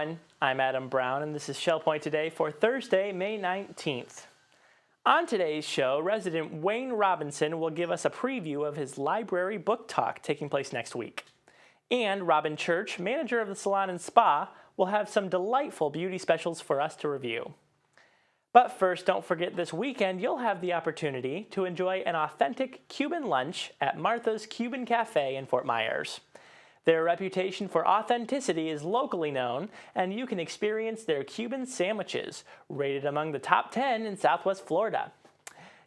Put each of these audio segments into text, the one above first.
everyone. I'm Adam Brown, and this is Shell Point Today for Thursday, May 19th. On today's show, resident Wayne Robinson will give us a preview of his library book talk taking place next week. And Robyn Church, manager of the Salon and Spa, will have some delightful beauty specials for us to review. But first, don't forget this weekend you'll have the opportunity to enjoy an authentic Cuban lunch at Martha's Cuban Cafe in Fort Myers. Their reputation for authenticity is locally known, and you can experience their Cuban sandwiches, rated among the top 10 in Southwest Florida.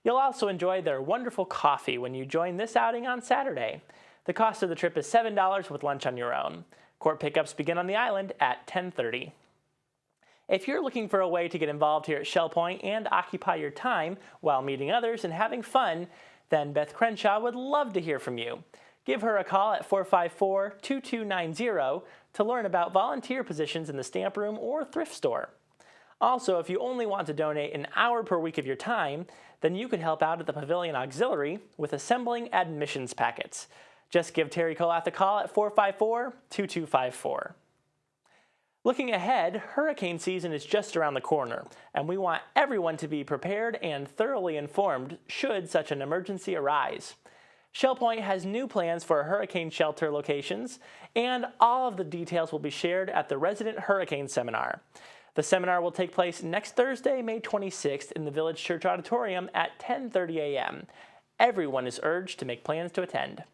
You'll also enjoy their wonderful coffee when you join this outing on Saturday. The cost of the trip is $7 with lunch on your own. Court pickups begin on the island at 10:30. If you're looking for a way to get involved here at Shell Point and occupy your time while meeting others and having fun, then Beth Crenshaw would love to hear from you. Give her a call at 454-2290 to learn about volunteer positions in the stamp room or thrift store. Also, if you only want to donate an hour per week of your time, then you could help out at the Pavilion Auxiliary with assembling admissions packets. Just give Terry Colath a call at 454-2254. Looking ahead, hurricane season is just around the corner, and we want everyone to be prepared and thoroughly informed should such an emergency arise. Shell Point has new plans for hurricane shelter locations, and all of the details will be shared at the Resident Hurricane Seminar. The seminar will take place next Thursday, May 26th in the Village Church Auditorium at 10:30 a.m. Everyone is urged to make plans to attend.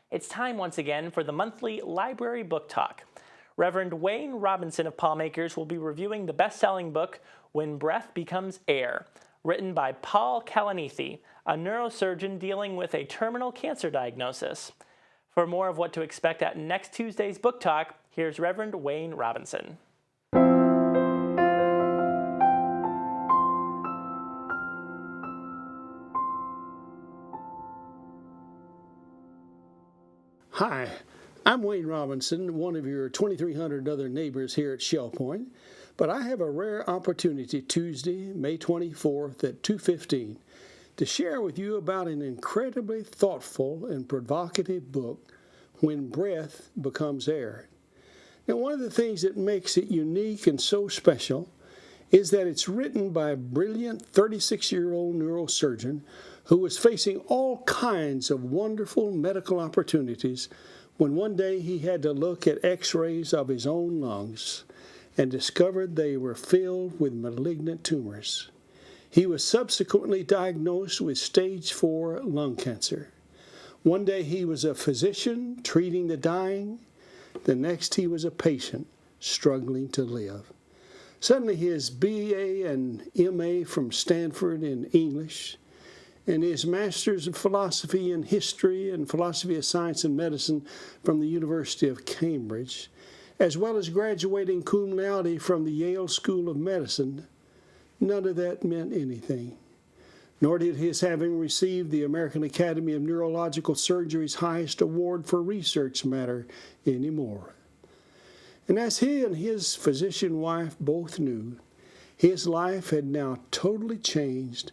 It's time once again for the monthly Library Book Talk. Reverend Wayne Robinson of Paulmakers will be reviewing the best-selling book, When Breath Becomes Air, written by Paul Kalanithi, a neurosurgeon dealing with a terminal cancer diagnosis. For more of what to expect at next Tuesday's book talk, here's Reverend Wayne Robinson. Hi, I'm Wayne Robinson, one of your 2,300 other neighbors here at Shell Point, but I have a rare opportunity Tuesday, May 24th at 2:15 to share with you about an incredibly thoughtful and provocative book, When Breath Becomes Air. Now, one of the things that makes it unique and so special is that it's written by a brilliant 36-year-old neurosurgeon who was facing all kinds of wonderful medical opportunities when one day he had to look at x-rays of his own lungs and discovered they were filled with malignant tumors. He was subsequently diagnosed with stage 4 lung cancer. One day he was a physician treating the dying. The next he was a patient struggling to live. Suddenly his BA and MA from Stanford in English and his Master's of Philosophy in History and Philosophy of Science and Medicine from the University of Cambridge, as well as graduating cum laude from the Yale School of Medicine, none of that meant anything. Nor did his having received the American Academy of Neurological Surgery's highest award for research matter anymore. And as he and his physician wife both knew, his life had now totally changed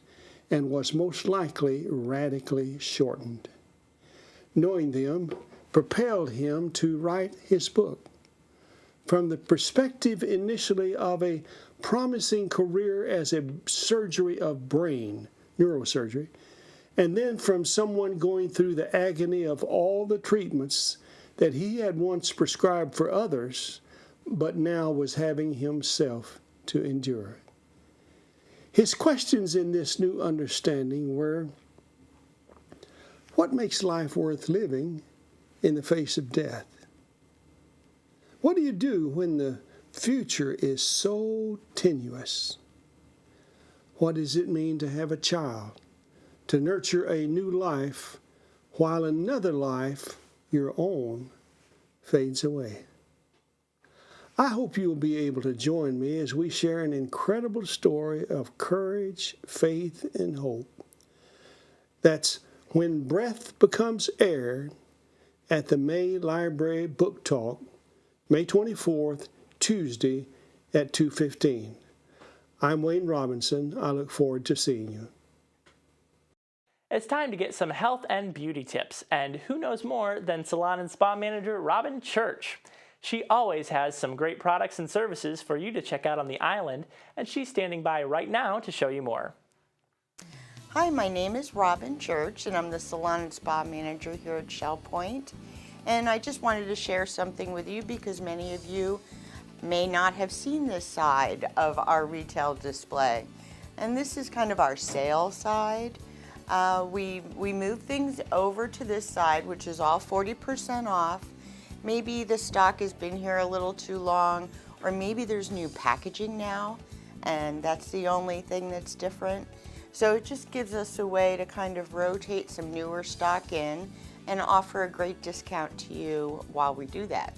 and was most likely radically shortened. Knowing them propelled him to write his book. From the perspective initially of a promising career as a surgery of brain, neurosurgery, and then from someone going through the agony of all the treatments that he had once prescribed for others, but now was having himself to endure. His questions in this new understanding were, what makes life worth living in the face of death? What do you do when the future is so tenuous? What does it mean to have a child, to nurture a new life while another life, your own, fades away? I hope you'll be able to join me as we share an incredible story of courage, faith, and hope. That's When Breath Becomes Air at the May Library Book Talk, May 24th, Tuesday at 2:15. I'm Wayne Robinson. I look forward to seeing you. It's time to get some health and beauty tips, and who knows more than Salon and Spa manager Robyn Church. She always has some great products and services for you to check out on the island, and she's standing by right now to show you more. Hi, my name is Robyn Church, and I'm the Salon and Spa Manager here at Shell Point. And I just wanted to share something with you because many of you may not have seen this side of our retail display. And this is kind of our sale side. We move things over to this side, which is all 40% off. Maybe the stock has been here a little too long, or maybe there's new packaging now, and that's the only thing that's different. So it just gives us a way to kind of rotate some newer stock in and offer a great discount to you while we do that.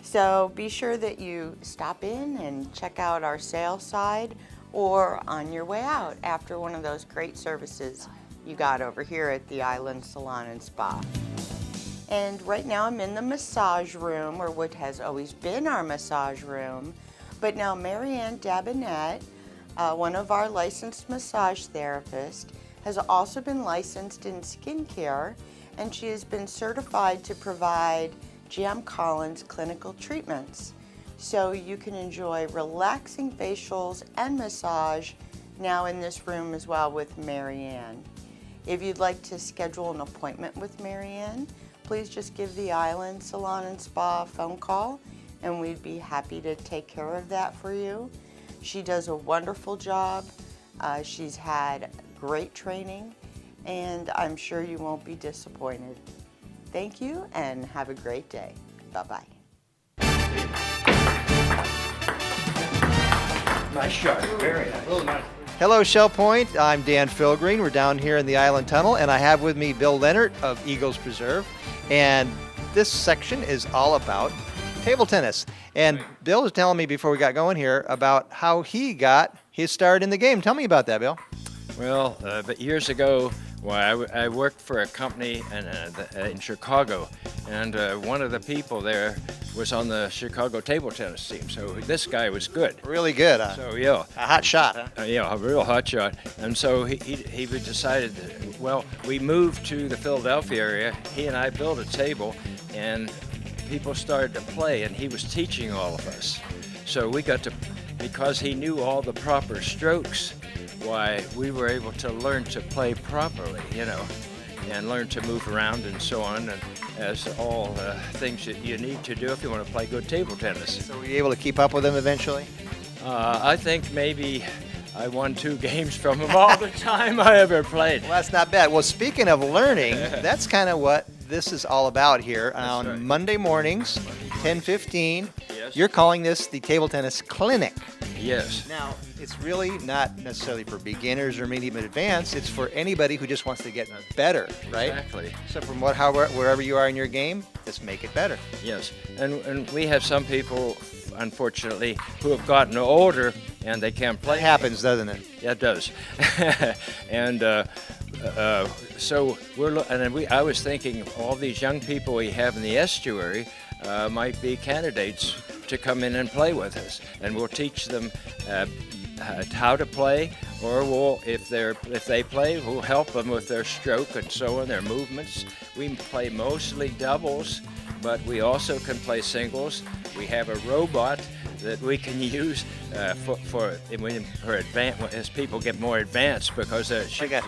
So be sure that you stop in and check out our sales side or on your way out after one of those great services you got over here at the Island Salon and Spa. And right now I'm in the massage room, or what has always been our massage room, but now Marianne Dabinette, one of our licensed massage therapists, has also been licensed in skincare, and she has been certified to provide J.M. Collins clinical treatments. So you can enjoy relaxing facials and massage now in this room as well with Marianne. If you'd like to schedule an appointment with Marianne, please just give the Island Salon and Spa a phone call, and we'd be happy to take care of that for you. She does a wonderful job. She's had great training, and I'm sure you won't be disappointed. Thank you, and have a great day. Bye-bye. Nice shot, very nice. Real nice. Hello, Shell Point. I'm Dan Philgreen. We're down here in the Island Tunnel, and I have with me Bill Leonard of Eagles Preserve. And this section is all about table tennis. And Bill was telling me before we got going here about how he got his start in the game. Tell me about that, Bill. Well, but years ago, I worked for a company in Chicago, and one of the people there was on the Chicago table tennis team. So this guy was good. Really good, huh? So yeah, A hot shot, huh? yeah, a real hot shot. And so he decided, well, we moved to the Philadelphia area. He and I built a table, and people started to play, and he was teaching all of us. So we got to, because he knew all the proper strokes, why we were able to learn to play properly, you know, and learn to move around and so on, and as all things that you need to do if you want to play good table tennis. So were you able to keep up with him eventually? I think maybe I won 2 games from him all the time I ever played. Well, that's not bad. Well, speaking of learning, that's kind of what this is all about here on right. Monday mornings, 10:15. Yes. You're calling this the Table Tennis Clinic. Yes. Now, it's really not necessarily for beginners or medium advanced. It's for anybody who just wants to get better, right? Exactly. So from wherever you are in your game, just make it better. Yes. And we have some people, unfortunately, who have gotten older and they can't play. It happens, doesn't it? Yeah, it does. And so I was thinking all these young people we have in the estuary might be candidates to come in and play with us, and we'll teach them how to play, or if they play, we'll help them with their stroke and so on, their movements. We play mostly doubles, but we also can play singles. We have a robot that we can use for as people get more advanced, because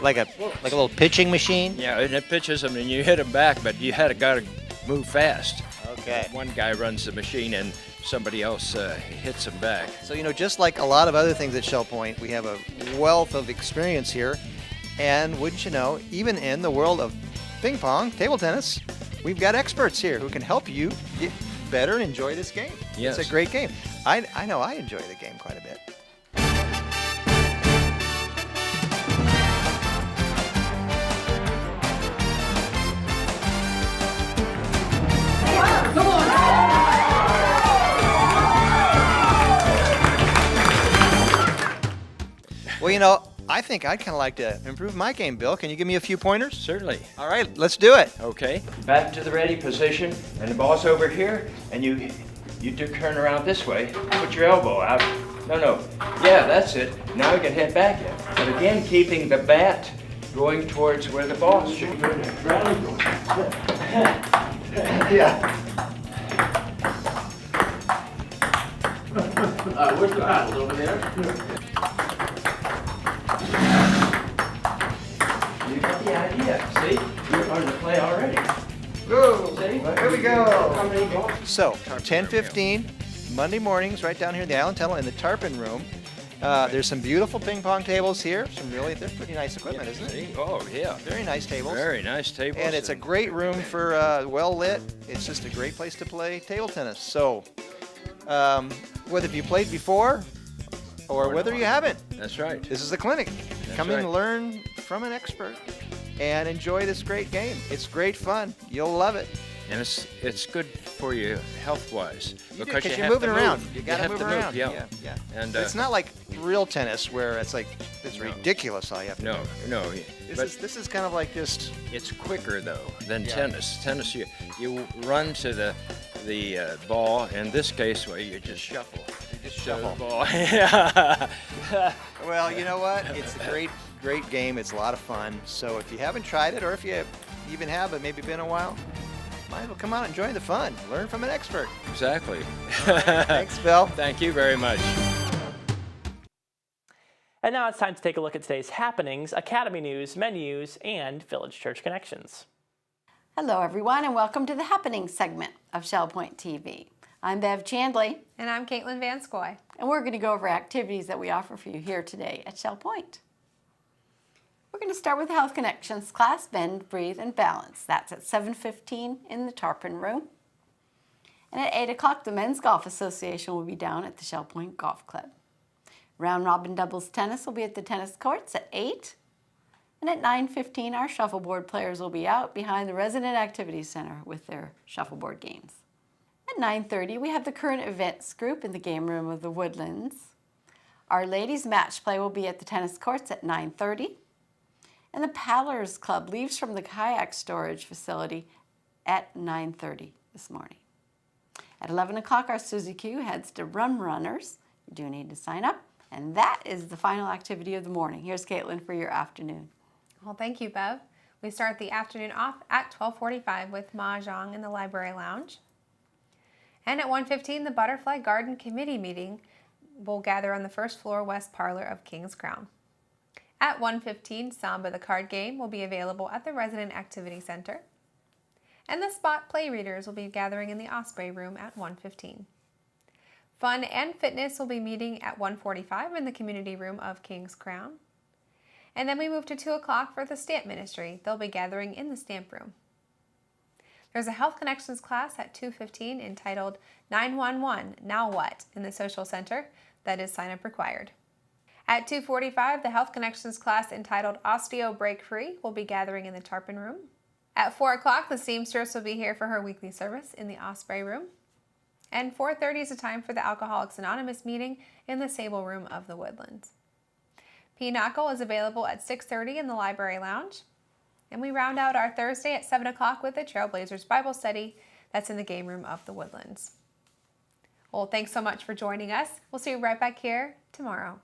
Like a little pitching machine. yeah, and it pitches them and you hit them back, but you got to move fast. Okay. One guy runs the machine and somebody else hits them back. So, just like a lot of other things at Shell Point, we have a wealth of experience here. And wouldn't you know, even in the world of ping pong, table tennis, we've got experts here who can help you get better and enjoy this game. Yes. It's a great game. I know I enjoy the game quite a bit. Well, I think I'd kind of like to improve my game, Bill. Can you give me a few pointers? Certainly. All right, let's do it. Okay. Back to the ready position, and the ball's over here, and you do turn around this way. Put your elbow out. No. Yeah, that's it. Now you can head back in. But again, keeping the bat going towards where the ball should go. Yeah. Where's the paddles? Over there? You got the idea. See? You're learning to play already. Go! See? Here we go! How many balls? So, 10:15, Monday mornings, right down here in the Island Tunnel in the Tarpon Room. There's some beautiful ping pong tables here. They're pretty nice equipment, isn't it? See? Oh, yeah. Very nice tables. Very nice tables. And it's a great room for well lit. It's just a great place to play table tennis. So, whether you played before or whether you haven't, That's right. this is the clinic. Come in right. and learn from an expert and enjoy this great game. It's great fun. You'll love it. And it's good for you health-wise because you're have moving to around. move. You gotta have move to around. Yeah. Yeah. And But it's not like real tennis where it's ridiculous all you have to do. no. This is kind of like just It's quicker though than tennis. Tennis, you run to the ball. In this case, well, you just shuffle. shuffle. The ball. Yeah. well, you know what? It's a great game. It's a lot of fun. So if you haven't tried it, or if you even have, but maybe been a while, might as well come out and enjoy the fun. Learn from an expert. Exactly. Thanks, Bill. Thank you very much. And now it's time to take a look at today's happenings, Academy news, menus, and Village Church connections. Hello, everyone, and welcome to the Happenings segment of Shell Point TV. I'm Bev Chandley, And I'm Caitlin Vanscoy. and we're going to go over activities that we offer for you here today at Shell Point. We're going to start with the Health Connections class, Bend, Breathe, and Balance. That's at 7:15 in the Tarpon Room. And at 8 o'clock, the Men's Golf Association will be down at the Shell Point Golf Club. Round Robin Doubles Tennis will be at the tennis courts at 8. And at 9:15, our shuffleboard players will be out behind the Resident Activities Center with their shuffleboard games. At 9:30, we have the current events group in the game room of the Woodlands. Our ladies match play will be at the tennis courts at 9:30. And the Paddlers Club leaves from the kayak storage facility at 9:30 this morning. At 11 o'clock, our Suzy Q heads to Rum Runners. You do need to sign up. And that is the final activity of the morning. Here's Caitlin for your afternoon. Well, thank you, Bev. We start the afternoon off at 12:45 with Mahjong in the Library Lounge. And at 1:15, the Butterfly Garden Committee meeting will gather on the first floor west parlor of King's Crown. At 1:15, Samba the card game will be available at the Resident Activity Center. And the Spot Play Readers will be gathering in the Osprey Room at 1:15. Fun and Fitness will be meeting at 1:45 in the Community Room of King's Crown. And then we move to 2 o'clock for the Stamp Ministry. They'll be gathering in the Stamp Room. There's a Health Connections class at 2:15 entitled 911, Now What? In the Social Center. That is sign-up required. At 2:45, the Health Connections class entitled Osteo Break Free will be gathering in the Tarpon Room. At 4 o'clock, the seamstress will be here for her weekly service in the Osprey Room. And 4:30 is the time for the Alcoholics Anonymous meeting in the Sable Room of the Woodlands. Pinochle is available at 6:30 in the Library Lounge. And we round out our Thursday at 7 o'clock with the Trailblazers Bible Study. That's in the Game Room of the Woodlands. Well, thanks so much for joining us. We'll see you right back here tomorrow.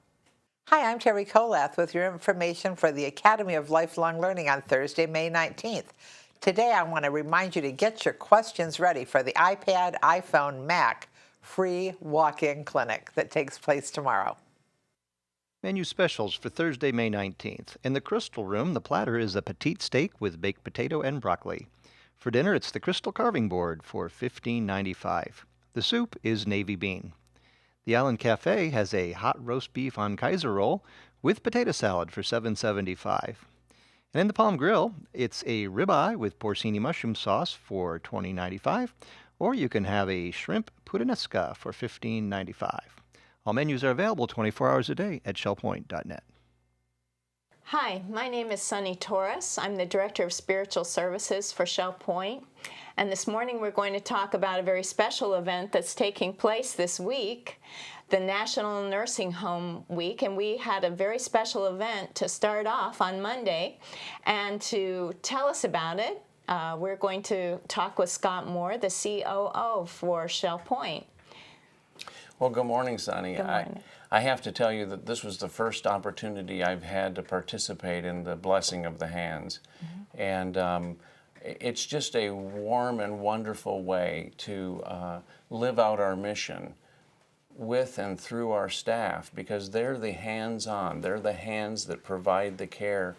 Hi, I'm Terry Kolath with your information for the Academy of Lifelong Learning on Thursday, May 19th. Today, I want to remind you to get your questions ready for the iPad, iPhone, Mac free walk-in clinic that takes place tomorrow. Menu specials for Thursday, May 19th. In the Crystal Room, the platter is a petite steak with baked potato and broccoli. For dinner, it's the Crystal Carving Board for $15.95. The soup is navy bean. The Island Cafe has a hot roast beef on Kaiser roll with potato salad for $7.75. And in the Palm Grill, it's a ribeye with porcini mushroom sauce for $20.95, or you can have a shrimp puttanesca for $15.95. All menus are available 24 hours a day at shellpoint.net. Hi, my name is Sunny Torres. I'm the Director of Spiritual Services for Shell Point. And this morning we're going to talk about a very special event that's taking place this week, the National Nursing Home Week. And we had a very special event to start off on Monday. And to tell us about it, we're going to talk with Scott Moore, the COO for Shell Point. Well, good morning, Sonny. Good morning. I have to tell you that this was the first opportunity I've had to participate in the blessing of the hands. Mm-hmm. And it's just a warm and wonderful way to live out our mission with and through our staff, because they're the hands-on, they're the hands that provide the care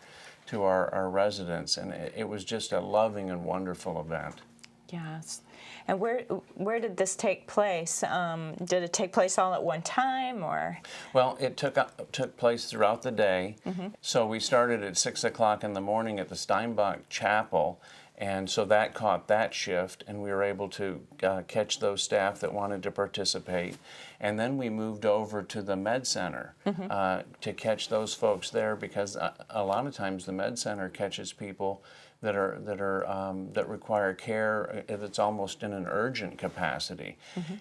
to our residents, and it was just a loving and wonderful event. Yes. And where did this take place? Did it take place all at one time, or? Well, it took place throughout the day. So we started at 6 o'clock in the morning at the Steinbach Chapel, and so that caught that shift, and we were able to catch those staff that wanted to participate. And then we moved over to the Med Center to catch those folks there, because a lot of times the Med Center catches people that require care that's almost in an urgent capacity.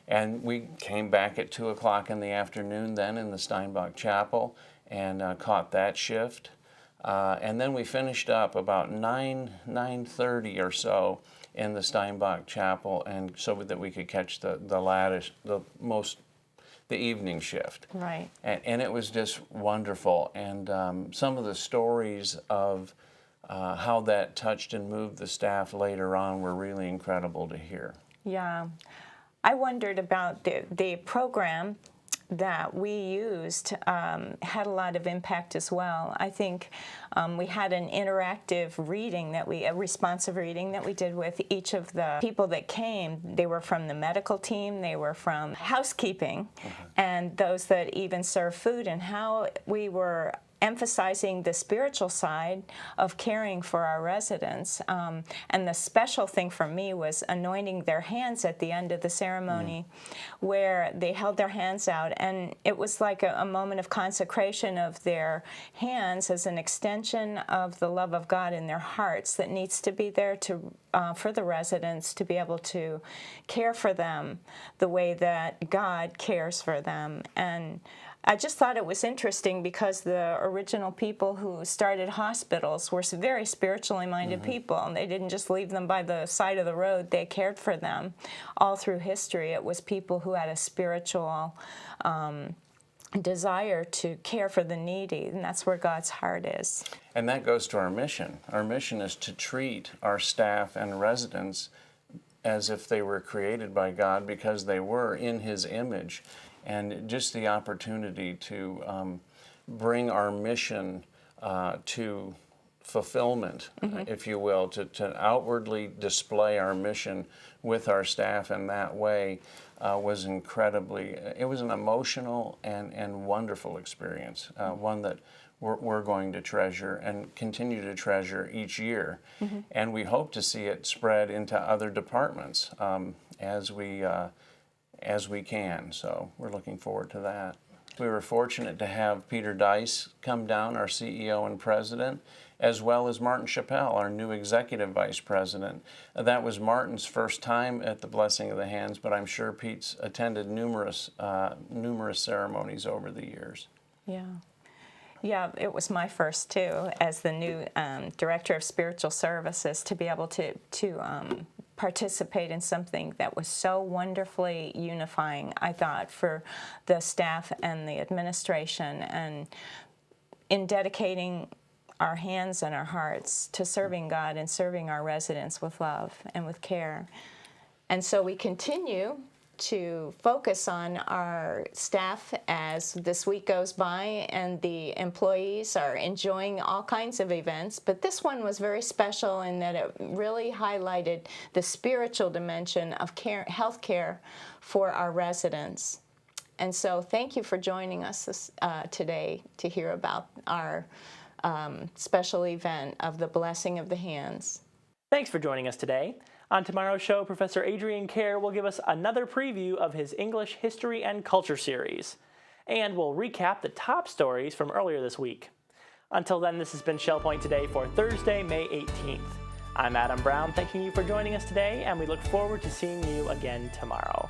And we came back at 2 o'clock in the afternoon then in the Steinbach Chapel and caught that shift. And then we finished up about 9:30 or so in the Steinbach Chapel, and so that we could catch the evening shift. Right. And it was just wonderful. And some of the stories of how that touched and moved the staff later on were really incredible to hear. Yeah. I wondered about the program that we used had a lot of impact as well. I think we had an interactive reading a responsive reading that we did with each of the people that came. They were from the medical team, they were from housekeeping, and those that even serve food, and how we were emphasizing the spiritual side of caring for our residents. And the special thing for me was anointing their hands at the end of the ceremony, where they held their hands out, and it was like a moment of consecration of their hands as an extension of the love of God in their hearts that needs to be there to for the residents to be able to care for them the way that God cares for them. And I just thought it was interesting, because the original people who started hospitals were very spiritually minded people, and they didn't just leave them by the side of the road. They cared for them all through history. It was people who had a spiritual desire to care for the needy, and that's where God's heart is. And that goes to our mission. Our mission is to treat our staff and residents as if they were created by God, because they were in His image. And just the opportunity to bring our mission to fulfillment, if you will, to outwardly display our mission with our staff in that way was incredibly, it was an emotional and wonderful experience, one that we're going to treasure and continue to treasure each year. And we hope to see it spread into other departments as we can, so we're looking forward to that. We were fortunate to have Peter Dice come down, our CEO and president, as well as Martin Chappell, our new executive vice president. That was Martin's first time at the Blessing of the Hands, but I'm sure Pete's attended numerous ceremonies over the years. Yeah, it was my first too, as the new director of spiritual services, to be able to participate in something that was so wonderfully unifying, I thought, for the staff and the administration, and in dedicating our hands and our hearts to serving God and serving our residents with love and with care. And so we continue to focus on our staff as this week goes by, and the employees are enjoying all kinds of events, but this one was very special in that it really highlighted the spiritual dimension of health care for our residents. And so thank you for joining us today to hear about our special event of the Blessing of the Hands. Thanks for joining us today. On tomorrow's show, Professor Adrian Kerr will give us another preview of his English History and Culture series, and we'll recap the top stories from earlier this week. Until then, this has been Shell Point Today for Thursday, May 18th. I'm Adam Brown, thanking you for joining us today, and we look forward to seeing you again tomorrow.